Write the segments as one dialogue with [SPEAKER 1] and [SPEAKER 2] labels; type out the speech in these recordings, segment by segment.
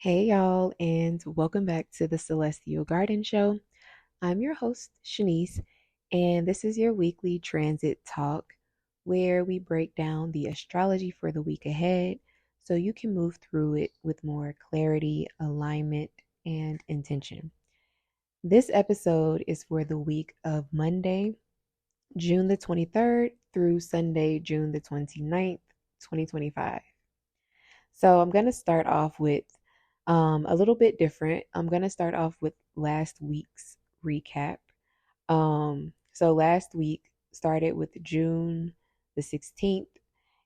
[SPEAKER 1] Hey, y'all, and welcome back to the Celestial Garden Show. I'm your host, Shanice, and this is your weekly transit talk where we break down the astrology for the week ahead so you can move through it with more clarity, alignment, and intention. This episode is for the week of Monday, June the 23rd through Sunday, June the 29th, 2025. So I'm going to start off with a little bit different. I'm going to start off with last week's recap. So last week started with June the 16th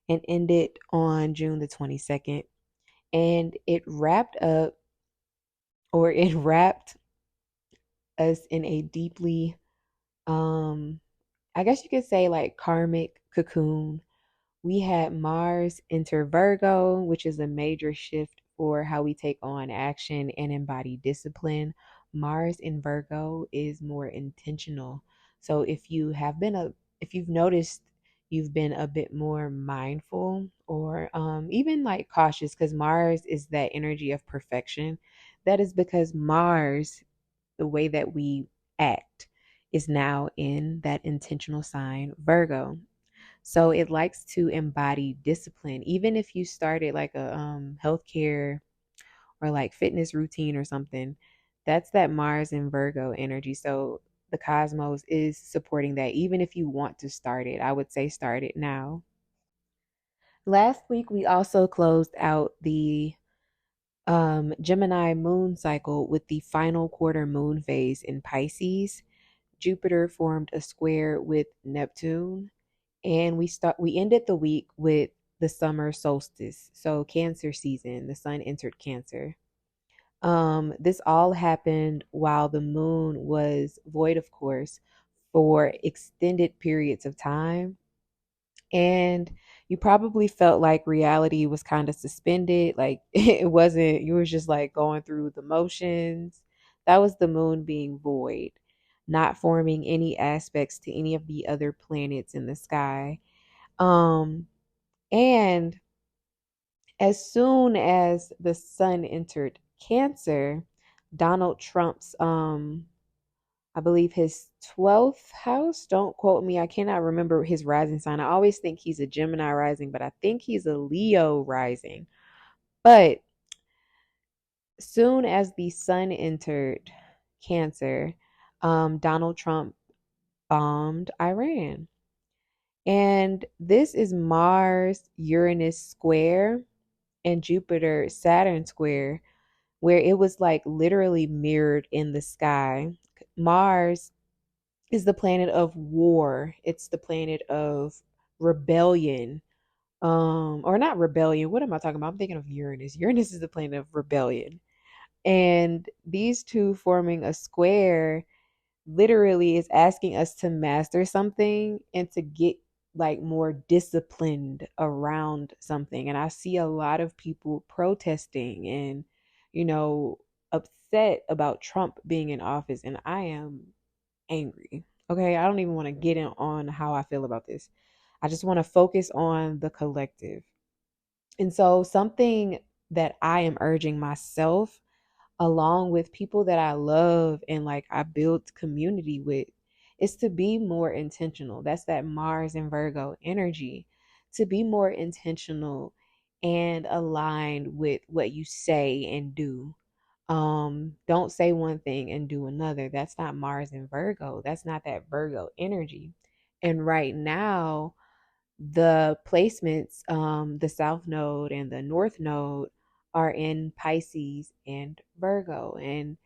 [SPEAKER 1] and ended on June the 22nd. And it wrapped up, or it wrapped us in a deeply, um, I guess you could say, like karmic cocoon. We had Mars enter Virgo, which is a major shift for how we take on action and embody discipline. Mars in Virgo is more intentional. So if you've noticed you've been a bit more mindful or even like cautious, because Mars is that energy of perfection. That is because Mars, the way that we act, is now in that intentional sign, Virgo. So it likes to embody discipline. Even if you started like a healthcare or like fitness routine or something, that's that Mars and Virgo energy. So the cosmos is supporting that. Even if you want to start it, I would say start it now. Last week we also closed out the Gemini moon cycle with the final quarter moon phase in Pisces. Jupiter formed a square with Neptune, and we ended the week with the summer solstice, so Cancer season. The sun entered Cancer. This all happened while the moon was void, of course, for extended periods of time. And you probably felt like reality was kind of suspended, like it wasn't, you were just like going through the motions. That was the moon being void, not forming any aspects to any of the other planets in the sky. Um, and as soon as the sun entered Cancer, Donald Trump's I believe his 12th house, don't quote me, I cannot remember his rising sign. I always think he's a Gemini rising, but I think he's a Leo rising. But soon as the sun entered Cancer, Donald Trump bombed Iran. And this is Mars Uranus square and Jupiter Saturn square, where it was like literally mirrored in the sky. Mars is the planet of war. It's the planet of rebellion. Or not rebellion. What am I talking about? I'm thinking of Uranus. Uranus is the planet of rebellion. And these two forming a square literally is asking us to master something and to get like more disciplined around something. And I see a lot of people protesting and, you know, upset about Trump being in office. And I am angry. Okay. I don't even want to get in on how I feel about this. I just want to focus on the collective. And so, something that I am urging myself, along with people that I love and like I build community with, is to be more intentional. That's that Mars and Virgo energy. To be more intentional and aligned with what you say and do. Don't say one thing and do another. That's not Mars and Virgo. That's not that Virgo energy. And right now, the placements, the South Node and the North Node, are in Pisces and Virgo. And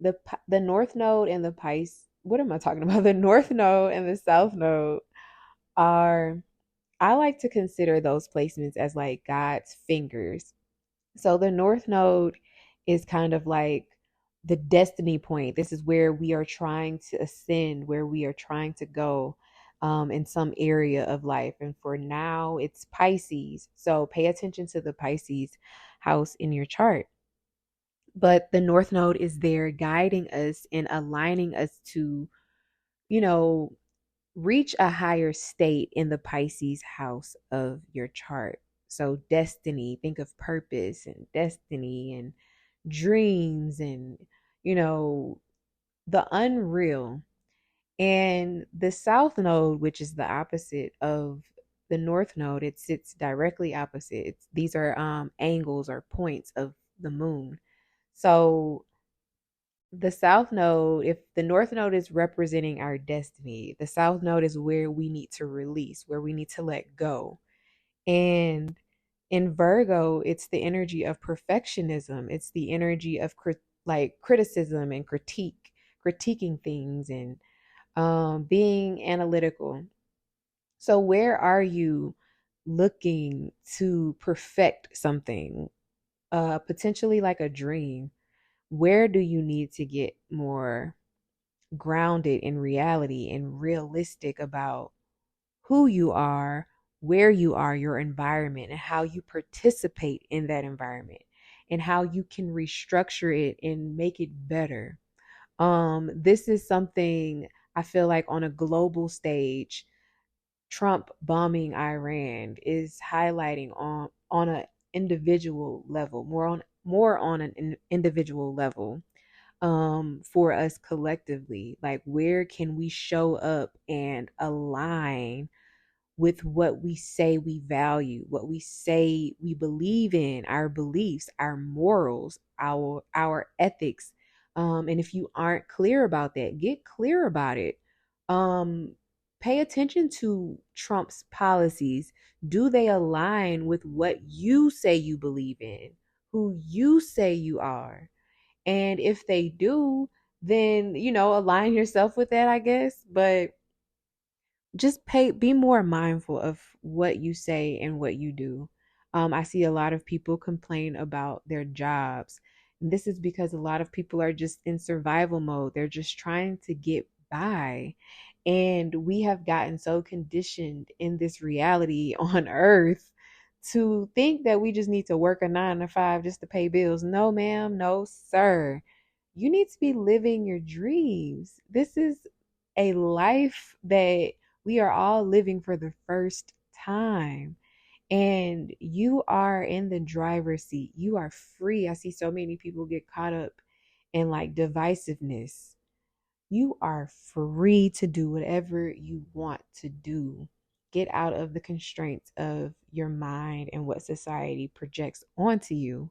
[SPEAKER 1] the North Node and the Pisces, what am I talking about? The North Node and the South Node are, I like to consider those placements as like God's fingers. So the North Node is kind of like the destiny point. This is where we are trying to ascend, where we are trying to go in some area of life. And for now, it's Pisces. So pay attention to the Pisces house in your chart. But the North Node is there guiding us and aligning us to, you know, reach a higher state in the Pisces house of your chart. So destiny, think of purpose and destiny and dreams and, you know, the unreal. And the south node, which is the opposite of the north node, it sits directly opposite. These are angles or points of the moon. So the south node, if the north node is representing our destiny, the south node is where we need to release, where we need to let go. And in Virgo, it's the energy of perfectionism. It's the energy of like criticism and critiquing things and being analytical. So, where are you looking to perfect something? Potentially like a dream. Where do you need to get more grounded in reality and realistic about who you are, where you are, your environment, and how you participate in that environment, and how you can restructure it and make it better? This is something I feel like on a global stage, Trump bombing Iran is highlighting on an individual level, more on an individual level, for us collectively. Like, where can we show up and align with what we say we value, what we say we believe in, our beliefs, our morals, our ethics. And if you aren't clear about that, get clear about it. Um, Pay attention to Trump's policies. Do they align with what you say you believe in, who you say you are? And if they do, then, align yourself with that, I guess. But just be more mindful of what you say and what you do. I see a lot of people complain about their jobs. And this is because a lot of people are just in survival mode. They're just trying to get by. And we have gotten so conditioned in this reality on earth to think that we just need to work a 9 to 5 just to pay bills. No, ma'am. No, sir. You need to be living your dreams. This is a life that we are all living for the first time. And you are in the driver's seat. You are free. I see so many people get caught up in like divisiveness. You are free to do whatever you want to do. Get out of the constraints of your mind and what society projects onto you.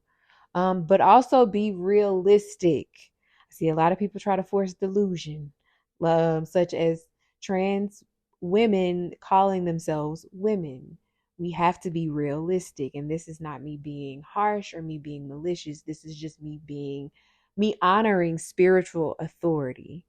[SPEAKER 1] But also be realistic. I see a lot of people try to force delusion, such as trans women calling themselves women. We have to be realistic. And this is not me being harsh or me being malicious. This is just me honoring spiritual authority.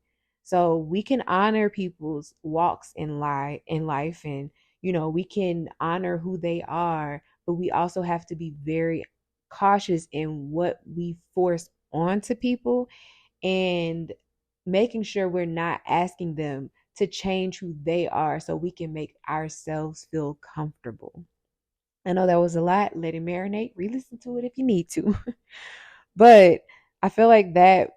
[SPEAKER 1] So we can honor people's walks in life, and we can honor who they are, but we also have to be very cautious in what we force onto people, and making sure we're not asking them to change who they are so we can make ourselves feel comfortable. I know that was a lot. Let it marinate. Re-listen to it if you need to. But I feel like that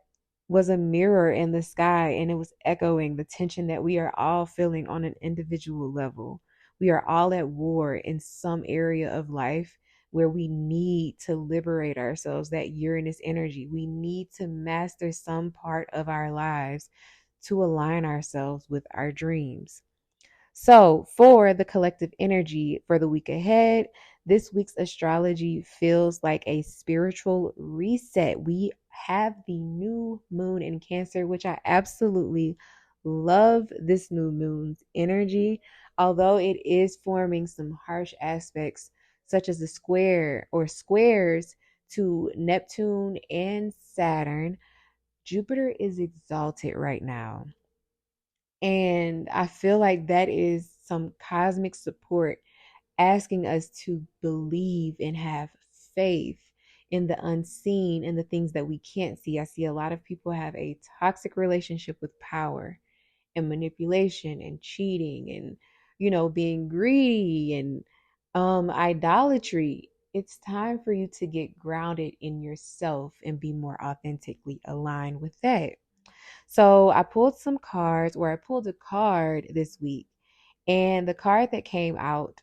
[SPEAKER 1] was a mirror in the sky, and it was echoing the tension that we are all feeling on an individual level. We are all at war in some area of life where we need to liberate ourselves, that Uranus energy. We need to master some part of our lives to align ourselves with our dreams. So, for the collective energy for the week ahead, this week's astrology feels like a spiritual reset. We have the new moon in Cancer, which I absolutely love this new moon's energy, although it is forming some harsh aspects, such as the square or squares to Neptune and Saturn. Jupiter is exalted right now. And I feel like that is some cosmic support asking us to believe and have faith in the unseen and the things that we can't see. I see a lot of people have a toxic relationship with power and manipulation and cheating and, being greedy and idolatry. It's time for you to get grounded in yourself and be more authentically aligned with that. So I pulled some cards, or I pulled a card this week, and the card that came out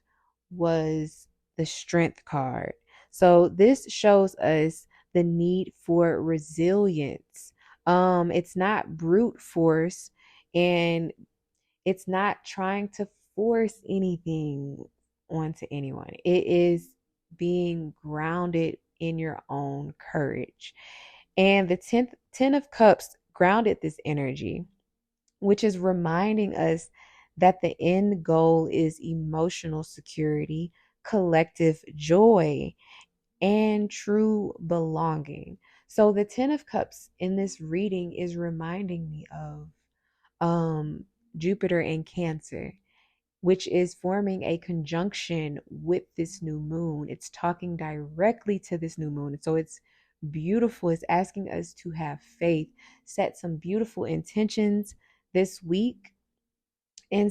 [SPEAKER 1] was the Strength card. So this shows us the need for resilience. It's not brute force, and it's not trying to force anything onto anyone. It is being grounded in your own courage. And the 10 of cups grounded this energy, which is reminding us that the end goal is emotional security, collective joy, and true belonging. So the 10 of cups in this reading is reminding me of um Jupiter in Cancer, which is forming a conjunction with this new moon. It's talking directly to this new moon. So it's beautiful. It's asking us to have faith, set some beautiful intentions this week, and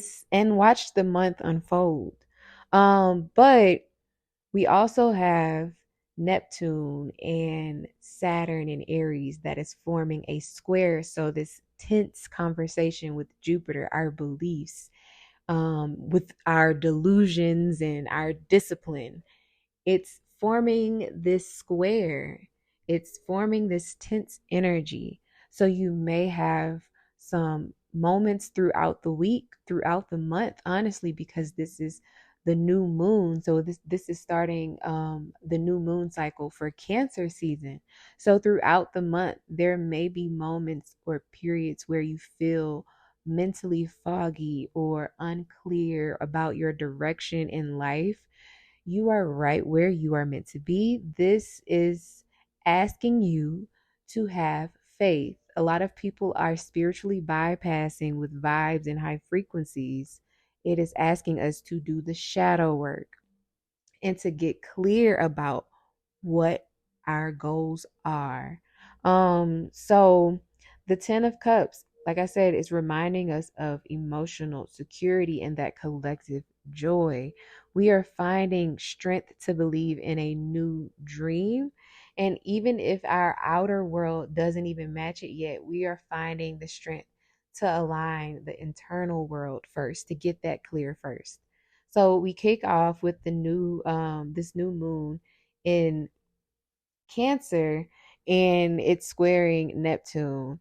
[SPEAKER 1] watch the month unfold. But we also have Neptune and Saturn in Aries that is forming a square. So this tense conversation with Jupiter, our beliefs, with our delusions and our discipline. It's forming this square, it's forming this tense energy. So you may have some moments throughout the week, throughout the month, honestly, because this is the new moon. So this is starting the new moon cycle for Cancer season. So throughout the month, there may be moments or periods where you feel mentally foggy or unclear about your direction in life. You are right where you are meant to be. This is asking you to have faith. A lot of people are spiritually bypassing with vibes and high frequencies. It is asking us to do the shadow work and to get clear about what our goals are. So the 10 of cups, like I said, is reminding us of emotional security and that collective joy. We are finding strength to believe in a new dream. And even if our outer world doesn't even match it yet, we are finding the strength to align the internal world first, to get that clear first. So we kick off with the new this new moon in Cancer, and it's squaring Neptune.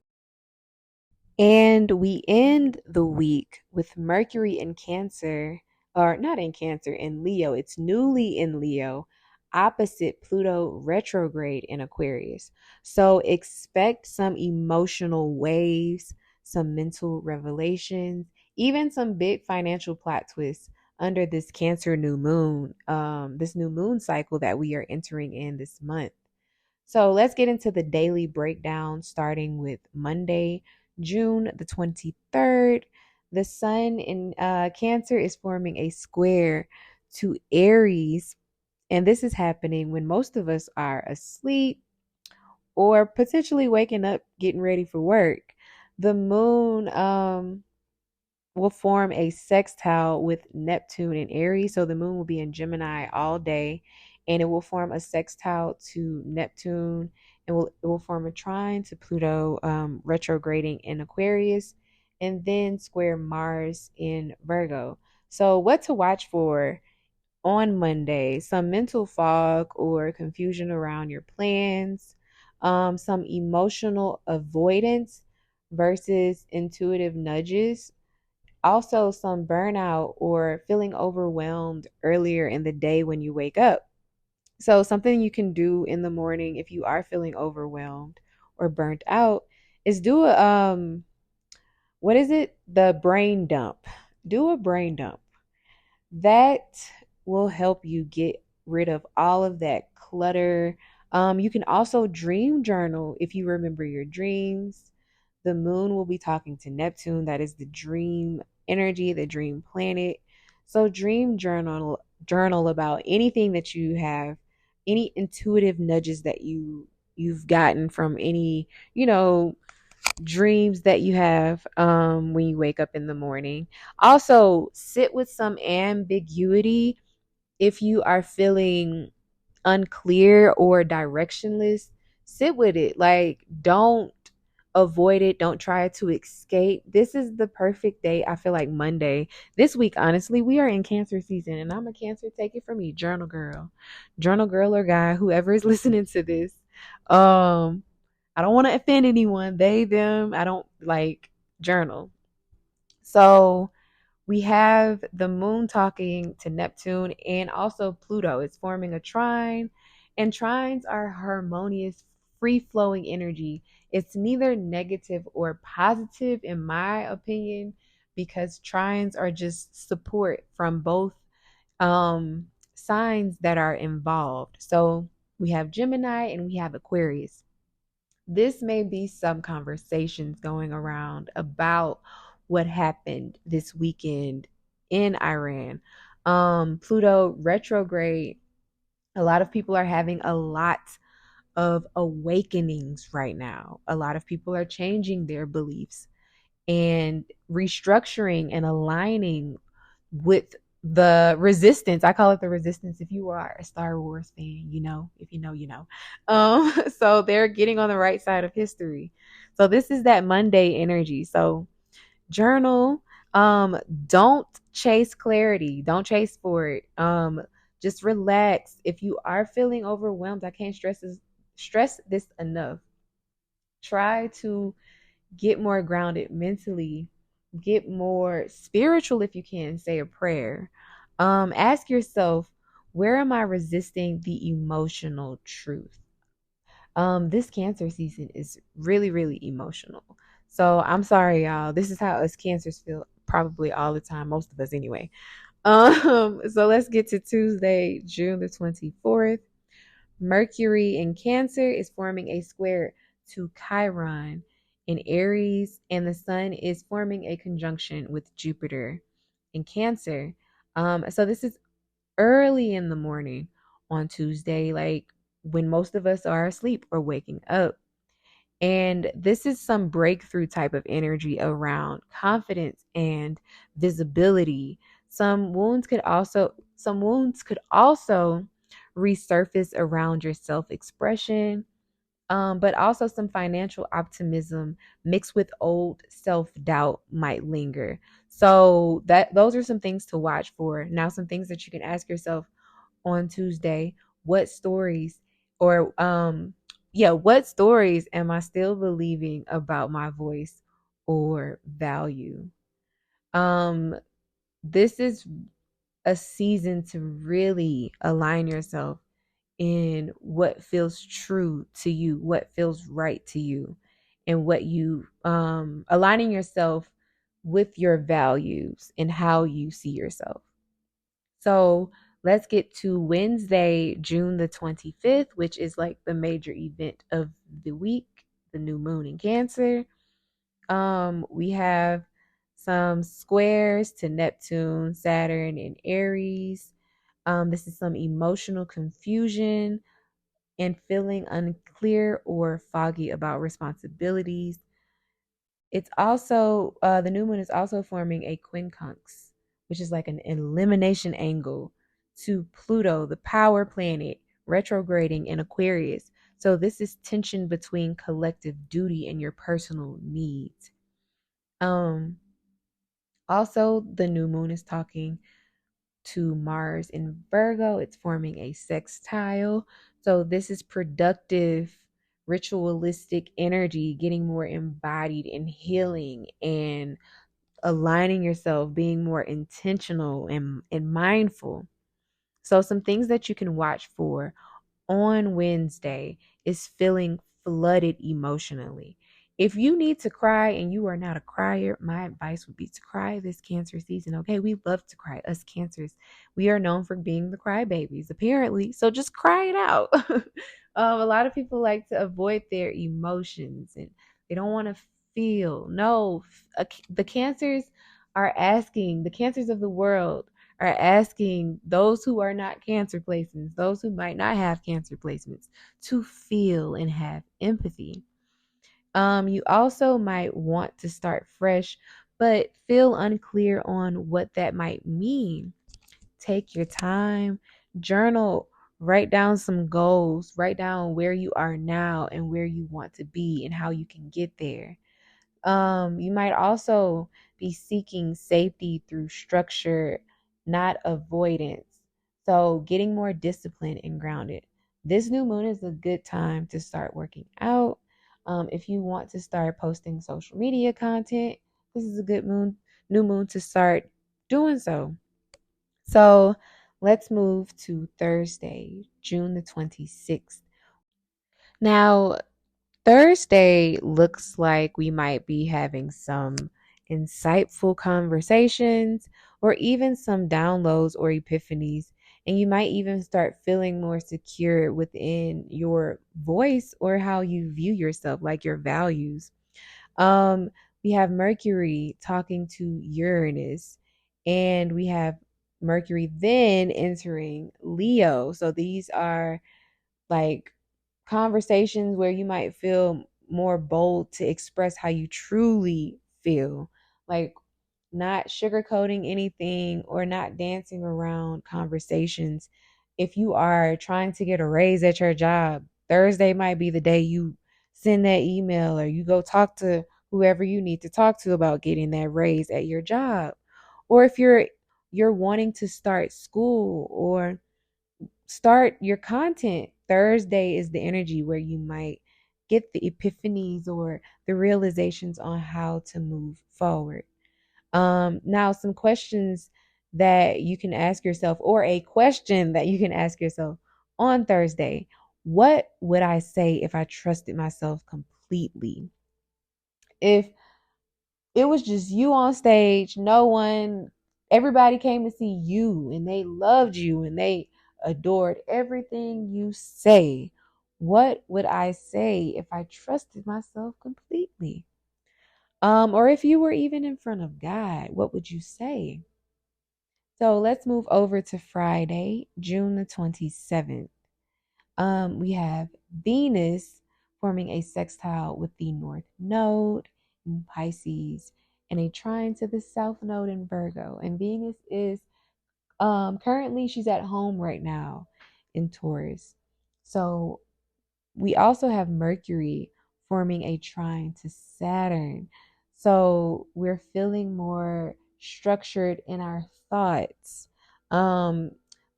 [SPEAKER 1] And we end the week with Mercury in Cancer, or not in Cancer, in Leo. It's newly in Leo, opposite Pluto retrograde in Aquarius. So expect some emotional waves, some mental revelations, even some big financial plot twists under this Cancer new moon, this new moon cycle that we are entering in this month. So let's get into the daily breakdown, starting with Monday, June the 23rd. The sun in Cancer is forming a square to Aries, and this is happening when most of us are asleep or potentially waking up, getting ready for work. The moon will form a sextile with Neptune and Aries. So the moon will be in Gemini all day, and it will form a sextile to Neptune, and it will form a trine to Pluto, retrograding in Aquarius, and then square Mars in Virgo. So what to watch for on Monday? Some mental fog or confusion around your plans, some emotional avoidance versus intuitive nudges, also some burnout or feeling overwhelmed earlier in the day when you wake up. So, something you can do in the morning if you are feeling overwhelmed or burnt out is do a what is it? The brain dump. Do a brain dump. That will help you get rid of all of that clutter. You can also dream journal if you remember your dreams. The moon will be talking to Neptune, that is the dream energy, the dream planet. So dream journal about anything that you have, any intuitive nudges that you've gotten from any, dreams that you have when you wake up in the morning. Also, sit with some ambiguity if you are feeling unclear or directionless. Sit with it. Like, don't avoid it. Don't try to escape. This is the perfect day. I feel like Monday this week, honestly, we are in Cancer season, and I'm a Cancer. Take it from me, journal girl or guy, whoever is listening to this. I don't want to offend anyone, they, them. I don't like journal. So we have the moon talking to Neptune and also Pluto. It's forming a trine, and trines are harmonious, free flowing energy. It's neither negative or positive, in my opinion, because trines are just support from both signs that are involved. So we have Gemini and we have Aquarius. This may be some conversations going around about what happened this weekend in Iran. Pluto retrograde. A lot of people are having a lot of awakenings right now. A lot of people are changing their beliefs and restructuring and aligning with the resistance. I call it the resistance. If you are a Star Wars fan, you know, if you know, you know. So they're getting on the right side of history. So this is that Monday energy. So journal. Don't chase clarity. Don't chase for it. Just relax. If you are feeling overwhelmed, I can't stress this enough. Try to get more grounded mentally, get more spiritual if you can, say a prayer. Ask yourself, where am I resisting the emotional truth? This Cancer season is really, really emotional. So I'm sorry, y'all. This is how us Cancers feel probably all the time, most of us anyway. So let's get to Tuesday, June the 24th. Mercury in Cancer is forming a square to Chiron in Aries, and the Sun is forming a conjunction with Jupiter in Cancer. So this is early in the morning on Tuesday, like when most of us are asleep or waking up. And this is some breakthrough type of energy around confidence and visibility. Some wounds could also resurface around your self-expression, but also some financial optimism mixed with old self-doubt might linger. So that those are some things to watch for. Now, some things that you can ask yourself on Tuesday: what stories or what stories am I still believing about my voice or value? Um this is a season to really align yourself in what feels true to you, what feels right to you, and what you aligning yourself with your values and how you see yourself. So let's get to Wednesday, June the 25th, which is like the major event of the week, the new moon in Cancer. We have some squares to Neptune, Saturn, and Aries. This is some emotional confusion and feeling unclear or foggy about responsibilities. It's also the new moon is also forming a quincunx, which is like an elimination angle to Pluto, the power planet, retrograding in Aquarius. So this is tension between collective duty and your personal needs. Um, Also, the new moon is talking to Mars in Virgo. It's forming a sextile. So this is productive, ritualistic energy, getting more embodied in healing and aligning yourself, being more intentional and mindful. So some things that you can watch for on Wednesday is feeling flooded emotionally. If you need to cry and you are not a crier, my advice would be to cry this Cancer season. Okay, we love to cry. Us Cancers, we are known for being the crybabies, apparently. So just cry it out. A lot of people like to avoid their emotions and they don't want to feel. No, the the Cancers of the world are asking those who are not Cancer placements, those who might not have Cancer placements, to feel and have empathy. You also might want to start fresh, but feel unclear on what that might mean. Take your time, journal, write down some goals, write down where you are now and where you want to be and how you can get there. You might also be seeking safety through structure, not avoidance. So, getting more disciplined and grounded. This new moon is a good time to start working out. If you want to start posting social media content, this is a good new moon to start doing so. So let's move to Thursday, June the 26th. Now, Thursday looks like we might be having some insightful conversations or even some downloads or epiphanies. And you might even start feeling more secure within your voice or how you view yourself, like your values. Um, we have Mercury talking to Uranus, and we have Mercury then entering Leo. So these are like conversations where you might feel more bold to express how you truly feel, like not sugarcoating anything or not dancing around conversations. If you are trying to get a raise at your job, Thursday might be the day you send that email or you go talk to whoever you need to talk to about getting that raise at your job. Or if you're wanting to start school or start your content, Thursday is the energy where you might get the epiphanies or the realizations on how to move forward. Now, some questions that you can ask yourself, or a question that you can ask yourself on Thursday: what would I say if I trusted myself completely? If it was just you on stage, no one, everybody came to see you and they loved you and they adored everything you say. What would I say if I trusted myself completely? Or if you were even in front of God, what would you say? So let's move over to Friday, June the 27th. We have Venus forming a sextile with the North Node in Pisces and a trine to the South Node in Virgo. And Venus is currently she's at home right now in Taurus. So we also have Mercury forming a trine to Saturn. So we're feeling more structured in our thoughts. Um,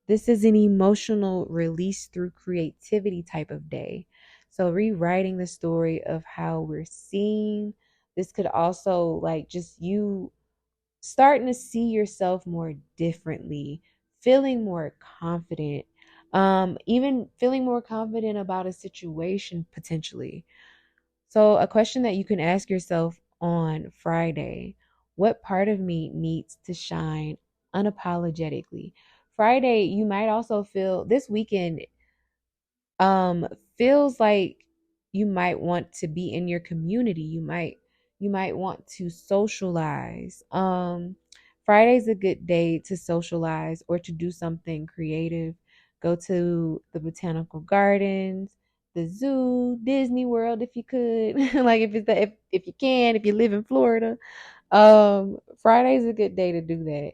[SPEAKER 1] this is an emotional release through creativity type of day. So rewriting the story of how we're seen. This could also like just you starting to see yourself more differently, feeling more confident, even feeling more confident about a situation potentially. So, a question that you can ask yourself on Friday: what part of me needs to shine unapologetically? Friday, you might also feel this weekend um feels like you might want to be in your community. You might want to socialize. Friday's a good day to socialize or to do something creative. Go to the botanical gardens, the zoo, Disney World if you could. Like if you can, if you live in Florida. Friday's a good day to do that.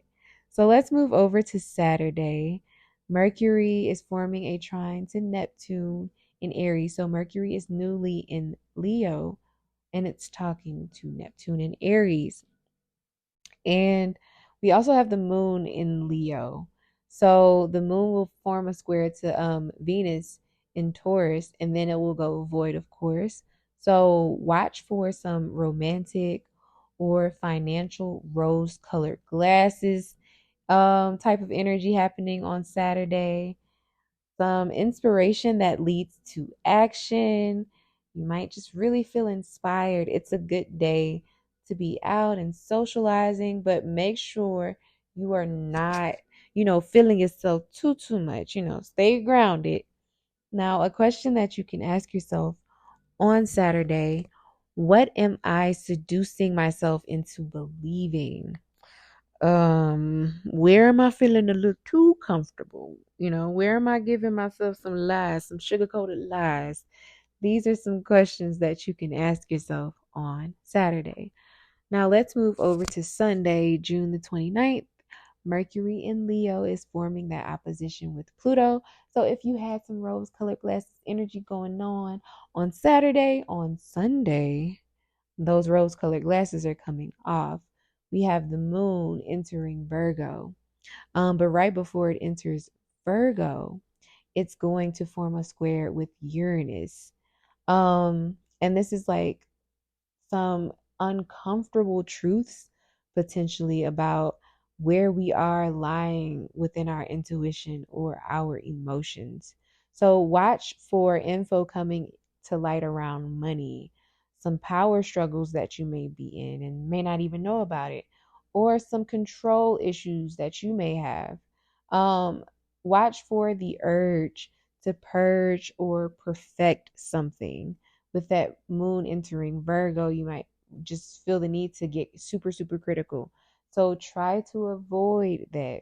[SPEAKER 1] So let's move over to Saturday. Mercury is forming a trine to Neptune in Aries. So Mercury is newly in Leo and it's talking to Neptune in Aries. And we also have the moon in Leo. So the moon will form a square to Venus in Taurus, and then it will go void, of course. So watch for some romantic or financial rose colored glasses type of energy happening on Saturday, some inspiration that leads to action. You might just really feel inspired. It's a good day to be out and socializing, but make sure you are not, feeling yourself too much. Stay grounded. Now, a question that you can ask yourself on Saturday: what am I seducing myself into believing? Where am I feeling a little too comfortable? Where am I giving myself some lies, some sugar-coated lies? These are some questions that you can ask yourself on Saturday. Now let's move over to Sunday, June the 29th. Mercury in Leo is forming that opposition with Pluto. So if you had some rose-colored glasses energy going on Saturday, on Sunday, those rose-colored glasses are coming off. We have the moon entering Virgo. But right before it enters Virgo, it's going to form a square with Uranus. And this is like some uncomfortable truths potentially about where we are lying within our intuition or our emotions. So watch for info coming to light around money, some power struggles that you may be in and may not even know about it, or some control issues that you may have. Um, Watch for the urge to purge or perfect something. With that moon entering Virgo, you might just feel the need to get super, super critical. So try to avoid that.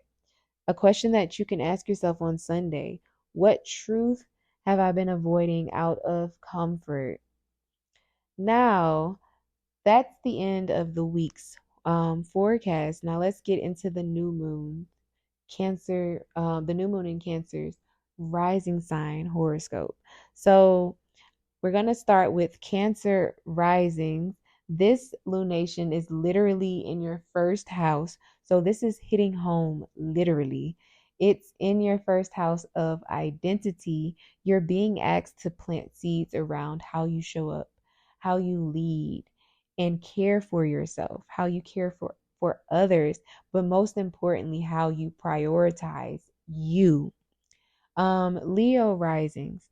[SPEAKER 1] A question that you can ask yourself on Sunday: what truth have I been avoiding out of comfort? Now, that's the end of the week's forecast. Now, let's get into the new moon, Cancer, the new moon in Cancer's rising sign horoscope. So, we're going to start with Cancer rising. This lunation is literally in your first house. So this is hitting home literally. It's in your first house of identity. You're being asked to plant seeds around how you show up, how you lead and care for yourself, how you care for others, but most importantly, how you prioritize you. Leo risings.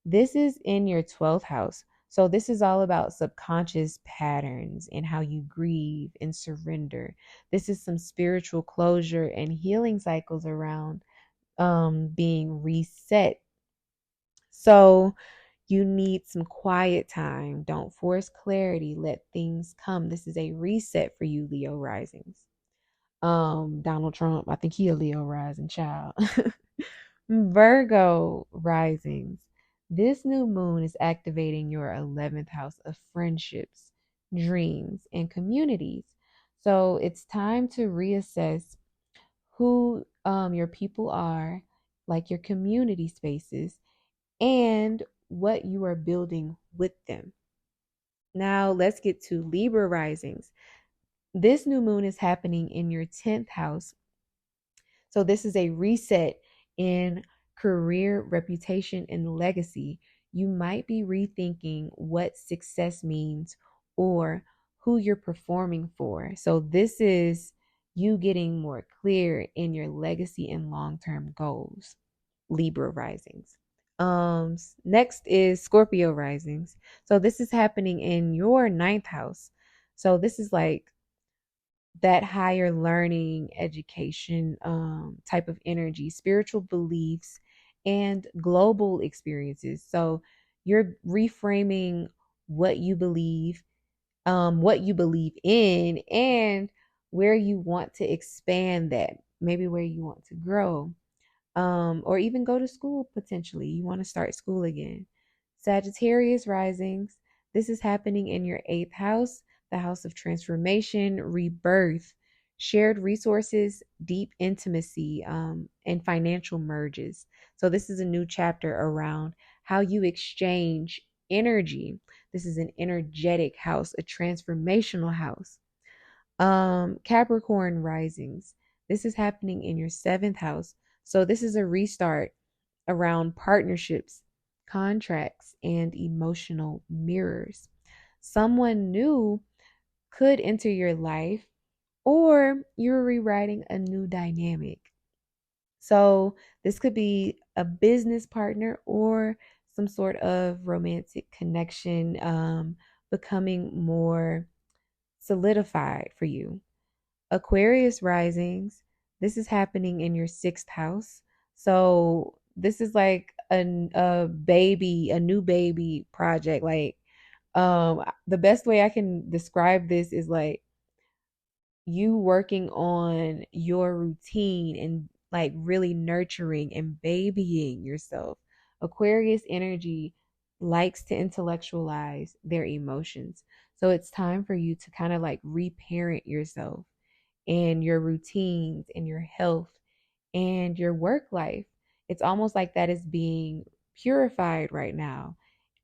[SPEAKER 1] This is in your 12th house. So this is all about subconscious patterns and how you grieve and surrender. This is some spiritual closure and healing cycles around being reset. So you need some quiet time. Don't force clarity. Let things come. This is a reset for you, Leo risings. Donald Trump, I think he a Leo rising child. Virgo risings. This new moon is activating your 11th house of friendships, dreams, and communities. So it's time to reassess who your people are, like your community spaces, and what you are building with them. Now let's get to Libra risings. This new moon is happening in your 10th house. So this is a reset in career, reputation, and legacy. You might be rethinking what success means or who you're performing for. So this is you getting more clear in your legacy and long-term goals. Libra risings. Next is Scorpio risings. So this is happening in your ninth house. So this is like that higher learning, education type of energy, spiritual beliefs, and global experiences. So you're reframing what you believe in, and where you want to expand that, maybe where you want to grow, or even go to school potentially. You want to start school again. Sagittarius risings. This is happening in your eighth house, the house of transformation, rebirth, shared resources, deep intimacy, and financial merges. So, this is a new chapter around how you exchange energy. This is an energetic house, a transformational house. Capricorn risings. This is happening in your seventh house. So, this is a restart around partnerships, contracts, and emotional mirrors. Someone new could enter your life, or you're rewriting a new dynamic. So, this could be a business partner or some sort of romantic connection becoming more solidified for you. Aquarius risings, this is happening in your sixth house. So this is like a baby, a new baby project. Like the best way I can describe this is like you working on your routine and like really nurturing and babying yourself. Aquarius energy likes to intellectualize their emotions. So it's time for you to kind of like reparent yourself and your routines and your health and your work life. It's almost like that is being purified right now.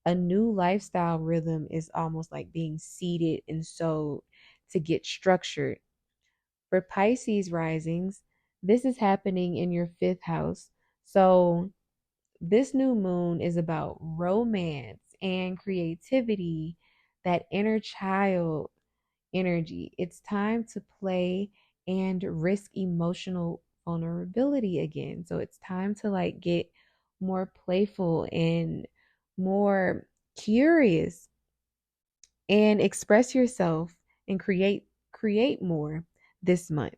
[SPEAKER 1] A new lifestyle rhythm is almost like being seeded and sowed to get structured. For Pisces risings, this is happening in your fifth house. So this new moon is about romance and creativity, that inner child energy. It's time to play and risk emotional vulnerability again. So it's time to like get more playful and more curious and express yourself and create more this month.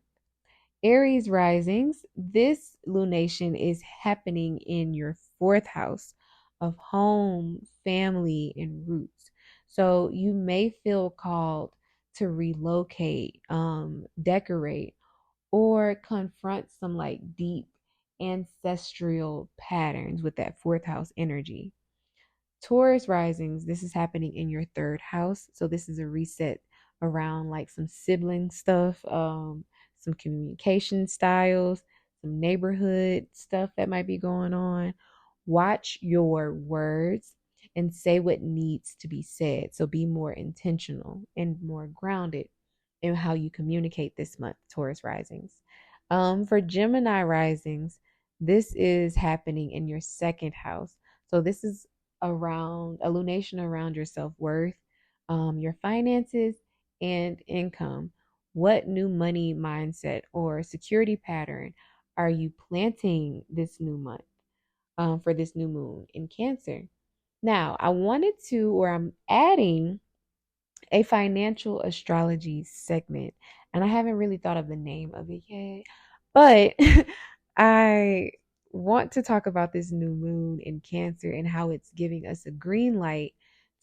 [SPEAKER 1] Aries risings, this lunation is happening in your fourth house of home, family, and roots. So you may feel called to relocate, decorate, or confront some like deep ancestral patterns with that fourth house energy. Taurus risings, this is happening in your third house. So this is a reset around like some sibling stuff, some communication styles, some neighborhood stuff that might be going on. Watch your words and say what needs to be said. So be more intentional and more grounded in how you communicate this month, Taurus risings. For Gemini risings, this is happening in your second house. So this is around a lunation around your self-worth, your finances, and income. What new money mindset or security pattern are you planting this new month, for this new moon in Cancer? Now, I wanted to, or I'm adding a financial astrology segment, and I haven't really thought of the name of it yet, but I want to talk about this new moon in Cancer and how it's giving us a green light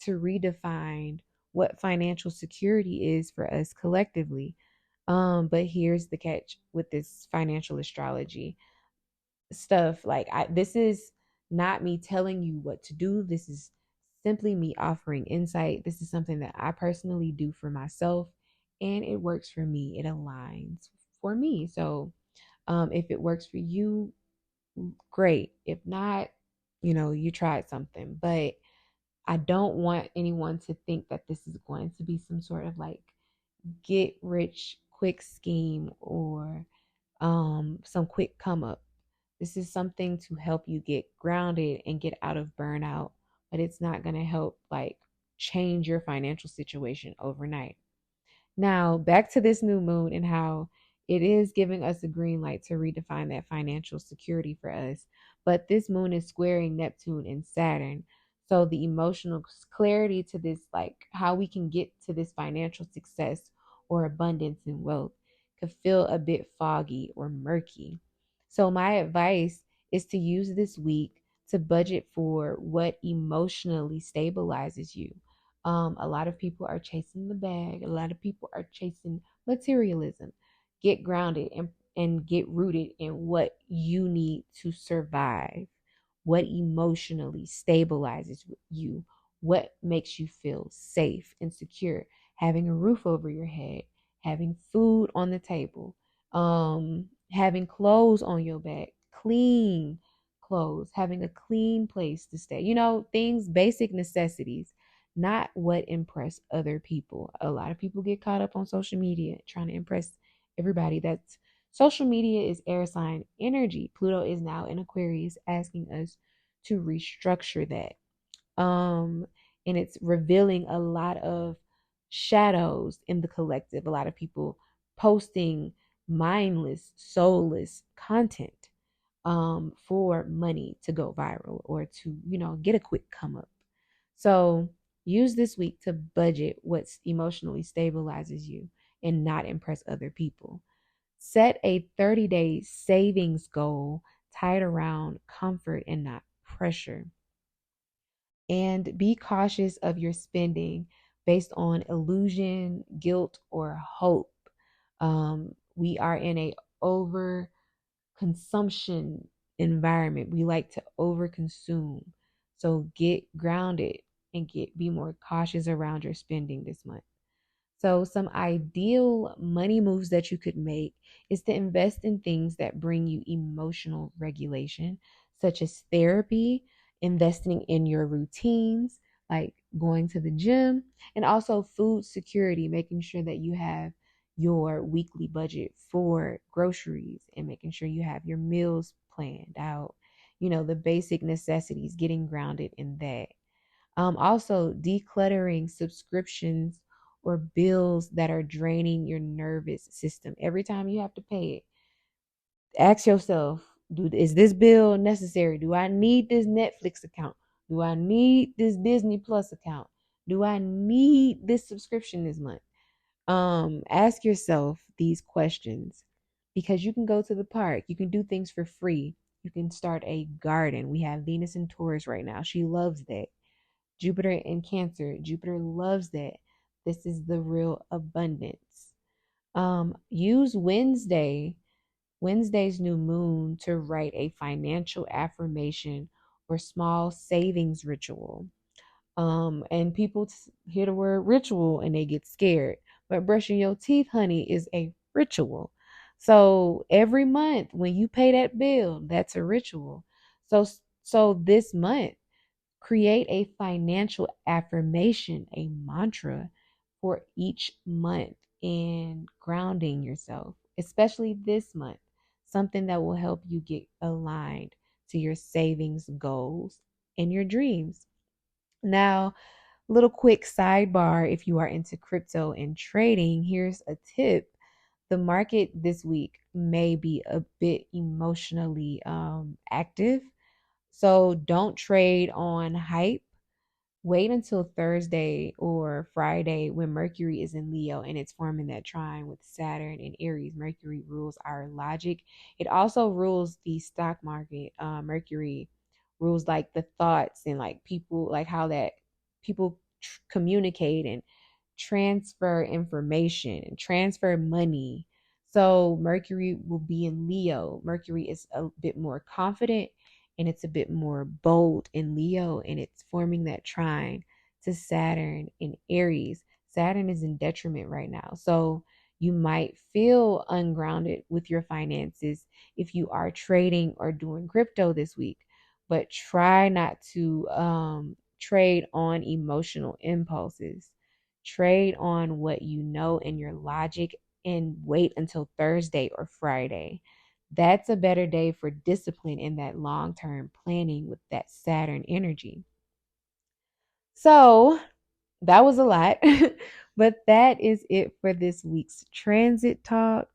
[SPEAKER 1] to redefine what financial security is for us collectively. But here's the catch with this financial astrology stuff. Like, this is not me telling you what to do. This is simply me offering insight. This is something that I personally do for myself, and it works for me. It aligns for me. So if it works for you, great. If not, you tried something. But I don't want anyone to think that this is going to be some sort of like get rich quick scheme or some quick come up. This is something to help you get grounded and get out of burnout, but it's not going to help like change your financial situation overnight. Now, back to this new moon and how it is giving us a green light to redefine that financial security for us. But this moon is squaring Neptune and Saturn. So the emotional clarity to this, like how we can get to this financial success or abundance and wealth, could feel a bit foggy or murky. So my advice is to use this week to budget for what emotionally stabilizes you. A lot of people are chasing the bag. A lot of people are chasing materialism. Get grounded and get rooted in what you need to survive. What emotionally stabilizes you. What makes you feel safe and secure. Having a roof over your head. Having food on the table. Having clothes on your back. Clean clothes. Having a clean place to stay. Things, basic necessities, not what impress other people. A lot of people get caught up on social media trying to impress everybody. That's social media is air sign energy. Pluto is now in Aquarius, asking us to restructure that. And it's revealing a lot of shadows in the collective. A lot of people posting mindless, soulless content for money to go viral or to, get a quick come up. So use this week to budget what emotionally stabilizes you and not impress other people. Set a 30-day savings goal tied around comfort and not pressure. And be cautious of your spending based on illusion, guilt, or hope. We are in a over consumption environment. We like to overconsume. So get grounded and be more cautious around your spending this month. So some ideal money moves that you could make is to invest in things that bring you emotional regulation, such as therapy, investing in your routines, like going to the gym, and also food security, making sure that you have your weekly budget for groceries and making sure you have your meals planned out. the basic necessities, getting grounded in that. Also, decluttering subscriptions or bills that are draining your nervous system. Every time you have to pay it, ask yourself, is this bill necessary? Do I need this Netflix account? Do I need this Disney Plus account? Do I need this subscription this month? Ask yourself these questions, because you can go to the park, you can do things for free, you can start a garden. We have Venus in Taurus right now. She loves that. Jupiter in Cancer. Jupiter loves that. This is the real abundance. Use Wednesday's new moon to write a financial affirmation or small savings ritual. And people hear the word ritual and they get scared. But brushing your teeth, honey, is a ritual. So every month when you pay that bill, that's a ritual. So this month, create a financial affirmation, a mantra for each month, and grounding yourself, especially this month, something that will help you get aligned to your savings goals and your dreams. Now, little quick sidebar, if you are into crypto and trading, here's a tip. The market this week may be a bit emotionally active. So don't trade on hype. Wait until Thursday or Friday when Mercury is in Leo and it's forming that trine with Saturn and Aries. Mercury rules our logic. It also rules the stock market. Mercury rules like the thoughts and like people, like how that people communicate and transfer information and transfer money. So Mercury will be in Leo. Mercury is a bit more confident and it's a bit more bold in Leo, and it's forming that trine to Saturn in Aries. Saturn is in detriment right now. So you might feel ungrounded with your finances if you are trading or doing crypto this week, but try not to trade on emotional impulses. Trade on what you know and your logic, and wait until Thursday or Friday. That's a better day for discipline in that long-term planning with that Saturn energy. So that was a lot, but that is it for this week's transit talk.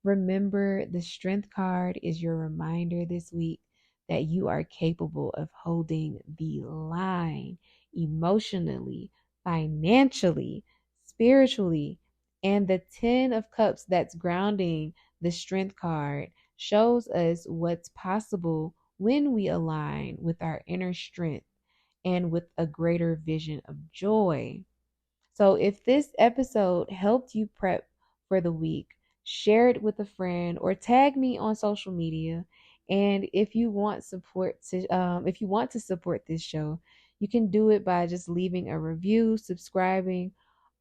[SPEAKER 1] Remember, the strength card is your reminder this week that you are capable of holding the line emotionally, financially, spiritually. And the 10 of cups that's grounding the strength card shows us what's possible when we align with our inner strength and with a greater vision of joy. So, if this episode helped you prep for the week, share it with a friend or tag me on social media. And if you want if you want to support this show, you can do it by just leaving a review, subscribing,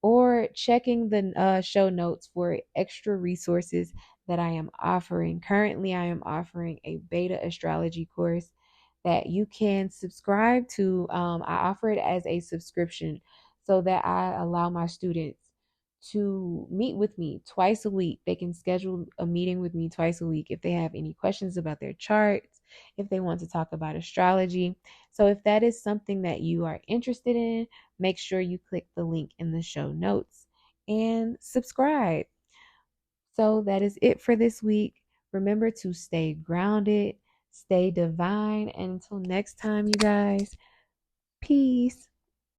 [SPEAKER 1] or checking the show notes for extra resources that I am offering. Currently, I am offering a beta astrology course that you can subscribe to. I offer it as a subscription so that I allow my students to meet with me twice a week. They can schedule a meeting with me twice a week if they have any questions about their charts, if they want to talk about astrology. So if that is something that you are interested in, make sure you click the link in the show notes and subscribe. So that is it for this week. Remember to stay grounded, stay divine, and until next time, you guys, peace.